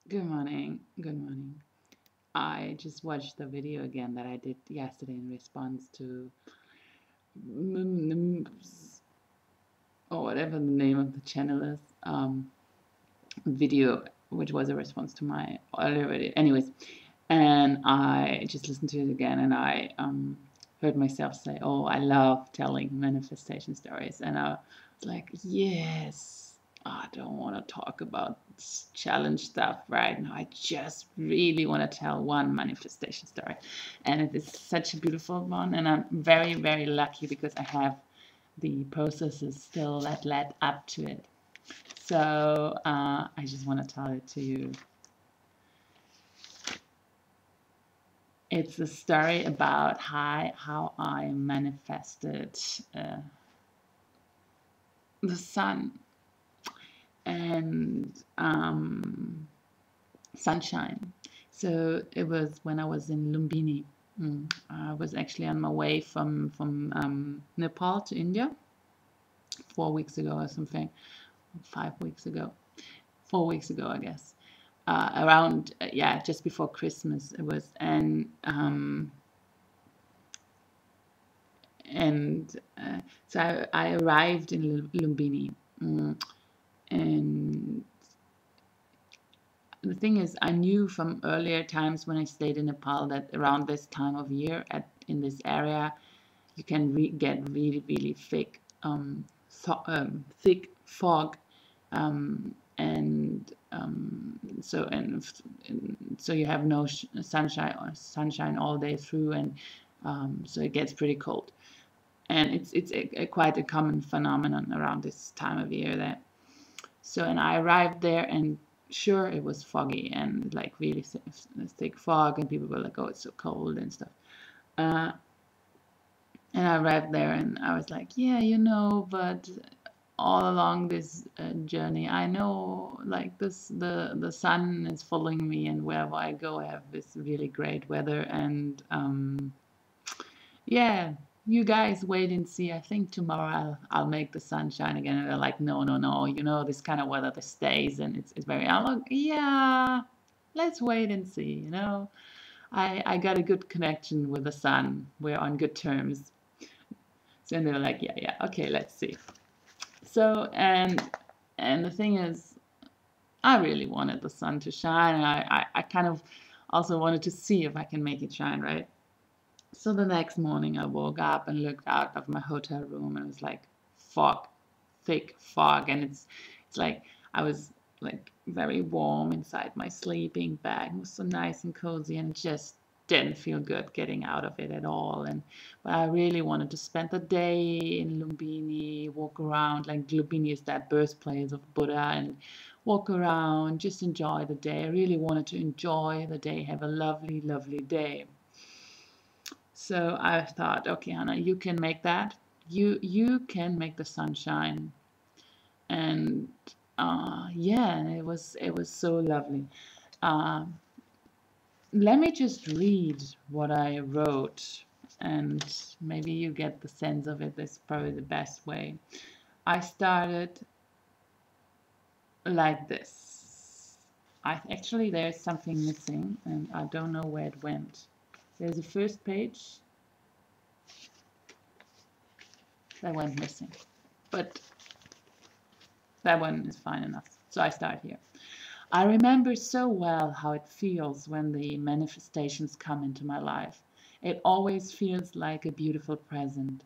Good morning. Good morning. I just watched the video again that I did yesterday in response to or whatever the name of the channel is. Video, which was a response to my earlier video. Anyways, and I just listened to it again, and I heard myself say, "Oh, I love telling manifestation stories," and I was like, "Yes." I don't want to talk about challenge stuff right now. I just really want to tell one manifestation story. And it is such a beautiful one. And I'm very, very lucky because I have the processes still that led up to it. So I just want to tell it to you. It's a story about how I manifested the sun and sunshine. So it was when I was in Lumbini. I was actually on my way from Nepal to India 4 weeks ago or something, 5 weeks ago, 4 weeks ago, I guess. Around yeah, just before Christmas it was, and so I arrived in Lumbini, and the thing is, I knew from earlier times when I stayed in Nepal that around this time of year in this area, you can get really, really thick, thick fog, and so you have no sunshine all day through, and so it gets pretty cold, and it's quite a common phenomenon around this time of year there. So, and I arrived there, and sure, it was foggy and like really thick fog, and people were like, "Oh, it's so cold" and stuff. Uh, and I arrived there, and I was like, "Yeah, but all along this journey, I know like the sun is following me, and wherever I go, I have this really great weather, and yeah, you guys wait and see. I think tomorrow I'll make the sun shine again." And they're like, "No, no, no. This kind of weather that stays, and it's very." I'm like, "Yeah, let's wait and see." I got a good connection with the sun. We're on good terms. So they're like, "Yeah, yeah, okay, let's see." So and the thing is, I really wanted the sun to shine, and I kind of also wanted to see if I can make it shine, right? So the next morning I woke up and looked out of my hotel room, and it was like fog, thick fog, and it's like I was like very warm inside my sleeping bag. It was so nice and cozy, and just didn't feel good getting out of it at all. And but I really wanted to spend the day in Lumbini, walk around. Like Lumbini is that birthplace of Buddha, and walk around, just enjoy the day. I really wanted to enjoy the day, have a lovely, lovely day. So I thought, okay, Anna, you can make that. You can make the sunshine, and yeah, it was so lovely. Uh, Let me just read what I wrote, and maybe you get the sense of it. This is probably the best way. I started like this. I actually there's something missing, and I don't know where it went. There's a first page that went missing, but that one is fine enough. So I start here. I remember so well how it feels when the manifestations come into my life. It always feels like a beautiful present.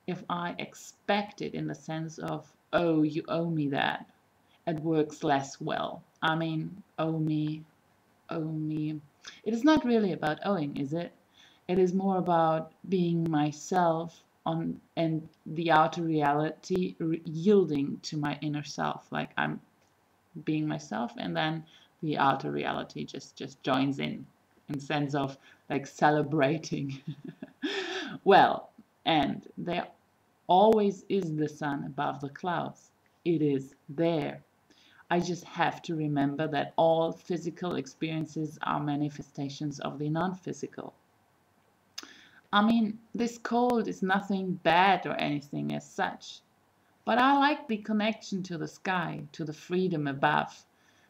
If I expect it in the sense of, "Oh, you owe me that," it works less well. I mean, owe me. It is not really about owing, is it? It is more about being myself on and the outer reality yielding to my inner self. Like I'm being myself, and then the outer reality just joins in sense of like celebrating. Well, and there always is the sun above the clouds. It is there. I just have to remember that all physical experiences are manifestations of the non-physical. I mean, this cold is nothing bad or anything as such, but I like the connection to the sky, to the freedom above,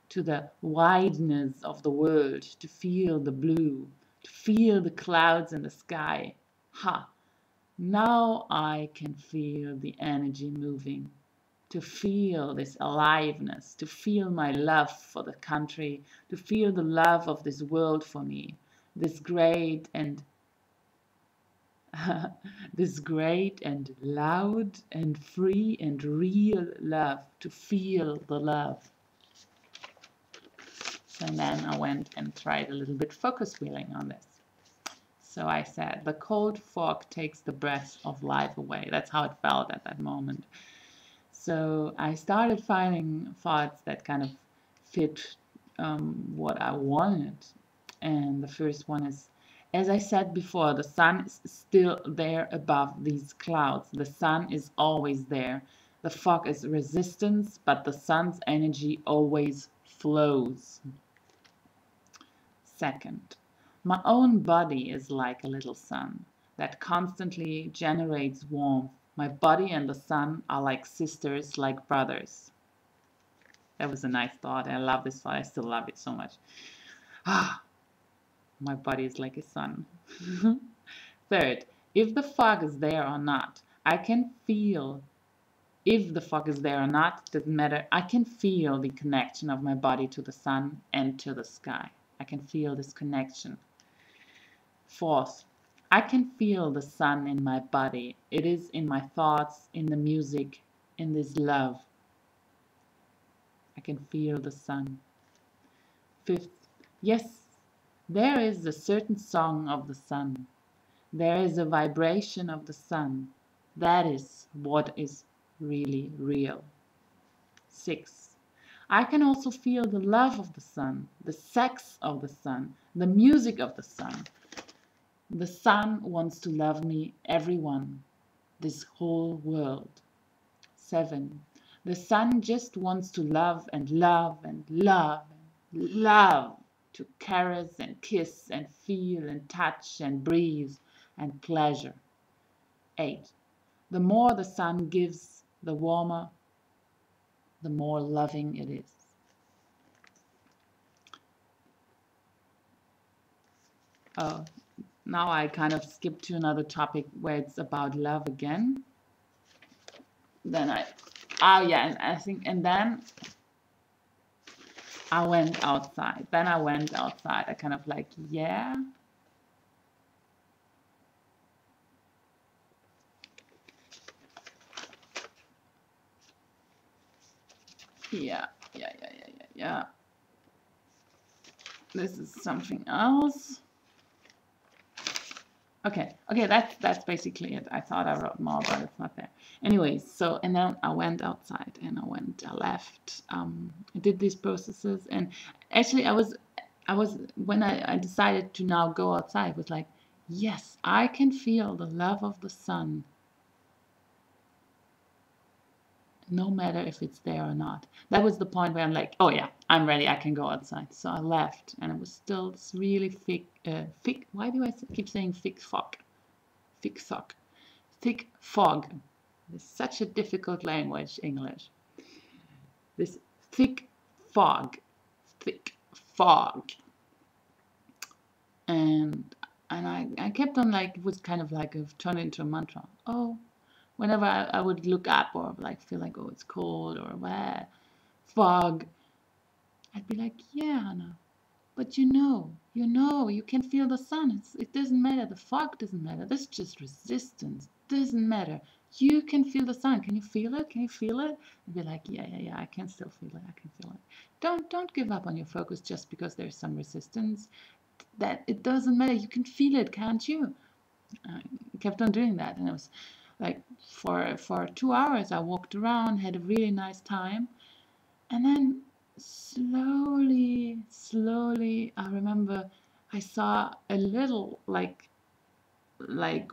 to the wideness of the world, to feel the blue, to feel the clouds in the sky. Ha! Now I can feel the energy moving, to feel this aliveness, to feel my love for the country, to feel the love of this world for me, this great and this great and loud and free and real love, to feel the love. And then I went and tried a little bit focus wheeling on this. So I said, the cold fog takes the breath of life away. That's how it felt at that moment. So I started finding thoughts that kind of fit what I wanted. And the first one is, as I said before, the sun is still there above these clouds. The sun is always there. The fog is resistance, but the sun's energy always flows. Second, my own body is like a little sun that constantly generates warmth. My body and the sun are like sisters, like brothers. That was a nice thought. I love this thought. I still love it so much. Ah, my body is like a sun. Third, if the fog is there or not, I can feel. If the fog is there or not, doesn't matter. I can feel the connection of my body to the sun and to the sky. I can feel this connection. Fourth, I can feel the sun in my body. It is in my thoughts, in the music, in this love. I can feel the sun. Fifth, yes, there is a certain song of the sun. There is a vibration of the sun. That is what is really real. Sixth, I can also feel the love of the sun, the sex of the sun, the music of the sun. The sun wants to love me, everyone, this whole world. 7. The sun just wants to love and love and love and love, to caress and kiss and feel and touch and breathe and pleasure. 8. The more the sun gives, the warmer, the more loving it is. Now I kind of skip to another topic where it's about love again. Then and I think, and then I went outside. I kind of like, yeah. Yeah. This is something else. Okay, that's basically it. I thought I wrote more, but it's not there. Anyways, so, and then I went outside and I left, I did these processes, and actually I was, when I decided to now go outside, it was like, yes, I can feel the love of the sun, no matter if it's there or not. That was the point where I'm like, oh yeah, I'm ready, I can go outside. So I left, and it was still this really thick, why do I keep saying thick fog? Thick fog. It's such a difficult language, English. This thick fog. And I kept on, like, it was kind of like it turned into a mantra. Oh, whenever I would look up or like feel like, oh, it's cold or where fog, I'd be like, yeah, Hannah, but you can feel the sun. It doesn't matter. The fog doesn't matter. That's just resistance. Doesn't matter. You can feel the sun. Can you feel it? Can you feel it? I'd be like, yeah, I can still feel it. I can feel it. Don't give up on your focus just because there's some resistance. That it doesn't matter. You can feel it, can't you? I kept on doing that, and it was like for 2 hours I walked around, had a really nice time, and then slowly I remember I saw a little, like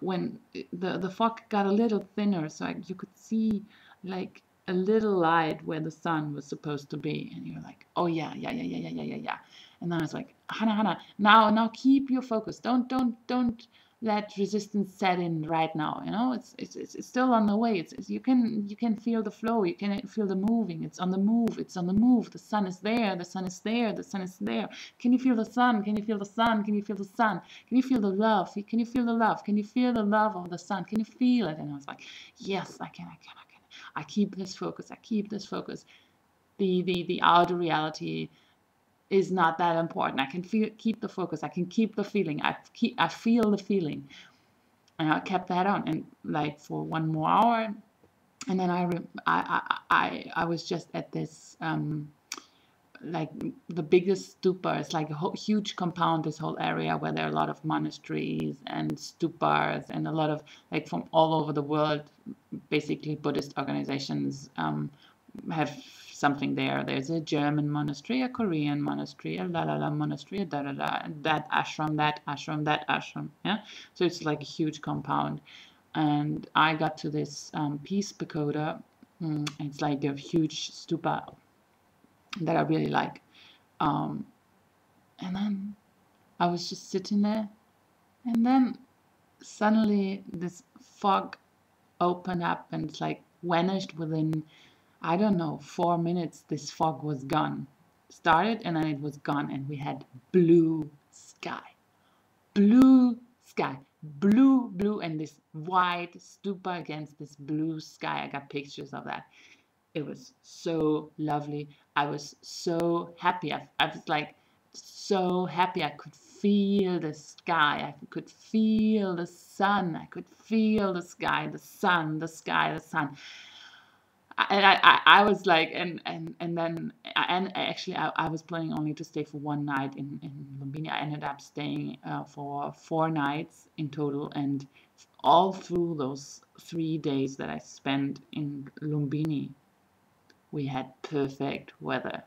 when the fog got a little thinner, so you could see like a little light where the sun was supposed to be, and you're like, oh yeah. And then I was like, Hannah, now keep your focus. Don't let resistance set in right now. You know, it's still on the way. You can feel the flow. You can feel the moving. It's on the move. It's on the move. The sun is there. The sun is there. The sun is there. Can you feel the sun? Can you feel the sun? Can you feel the sun? Can you feel the love? Can you feel the love? Can you feel the love of the sun? Can you feel it? And I was like, yes, I can. I can. I can. I keep this focus. I keep this focus. The outer reality is not that important. I can keep the focus. I can keep the feeling. I feel the feeling, and I kept that on, and like for 1 more hour, and then I was just at this like the biggest stupa. It's like a huge compound, this whole area where there are a lot of monasteries and stupas and a lot of like from all over the world, basically Buddhist organizations have something there. There's a German monastery, a Korean monastery, a la la la monastery, a da da da, that ashram, that ashram, that ashram. Yeah, so it's like a huge compound. And I got to this peace pagoda. It's like a huge stupa that I really like. And then I was just sitting there, and then suddenly this fog opened up and it's like vanished within, I don't know, 4 minutes. This fog was gone. Started and then it was gone, and we had blue sky. Blue sky. Blue, and this white stupa against this blue sky. I got pictures of that. It was so lovely. I was so happy. I was like so happy. I could feel the sky. I could feel the sun. I could feel the sky, the sun, the sky, the sun. And I was like, and then, and actually I was planning only to stay for 1 night in Lumbini. I ended up staying for 4 nights in total, and all through those 3 days that I spent in Lumbini, we had perfect weather.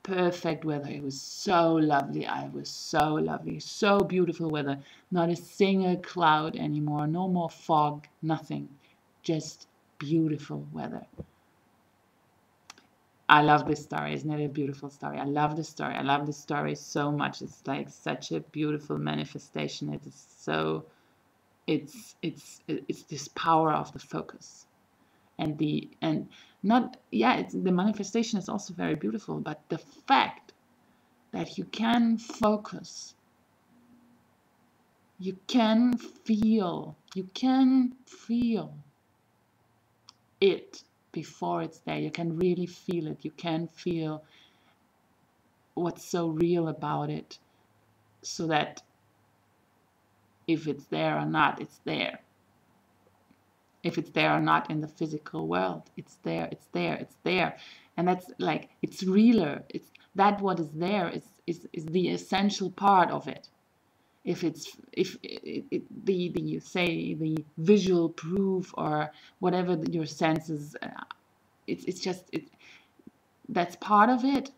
Perfect weather. It was so lovely. It was so lovely. So beautiful weather. Not a single cloud anymore. No more fog. Nothing. Just beautiful weather. I love this story. Isn't it a beautiful story? I love this story. I love this story so much. It's like such a beautiful manifestation. It is so, it's this power of the focus. And the manifestation is also very beautiful, but the fact that you can focus, you can feel it before it's there. You can really feel it. You can feel what's so real about it, so that if it's there or not, it's there. If it's there or not in the physical world, it's there, it's there, it's there. And that's like, it's realer. It's that what is there is the essential part of it. If you say the visual proof or whatever your senses, it's just that's part of it,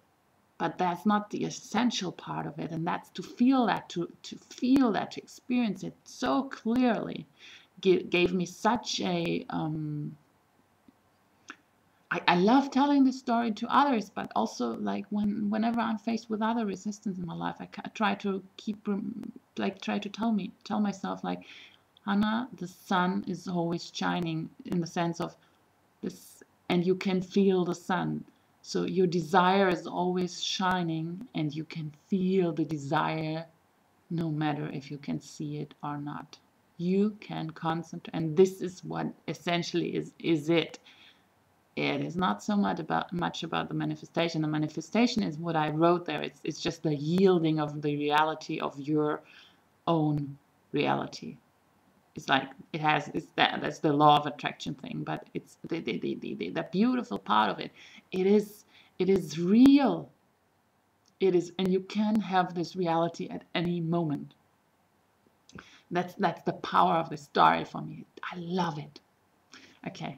but that's not the essential part of it. And that's to feel that, to feel that, to experience it so clearly. Gave me such a I love telling this story to others, but also like whenever I'm faced with other resistance in my life, I try to tell myself like, Hannah, the sun is always shining, in the sense of this, and you can feel the sun. So your desire is always shining, and you can feel the desire no matter if you can see it or not. You can concentrate, and this is what essentially is it. It is not so much about the manifestation. The manifestation is what I wrote there. It's just the yielding of the reality of your own reality. It's like that's the law of attraction thing, but it's the beautiful part of it. It is real. It is, and you can have this reality at any moment. That's the power of the story for me. I love it. Okay.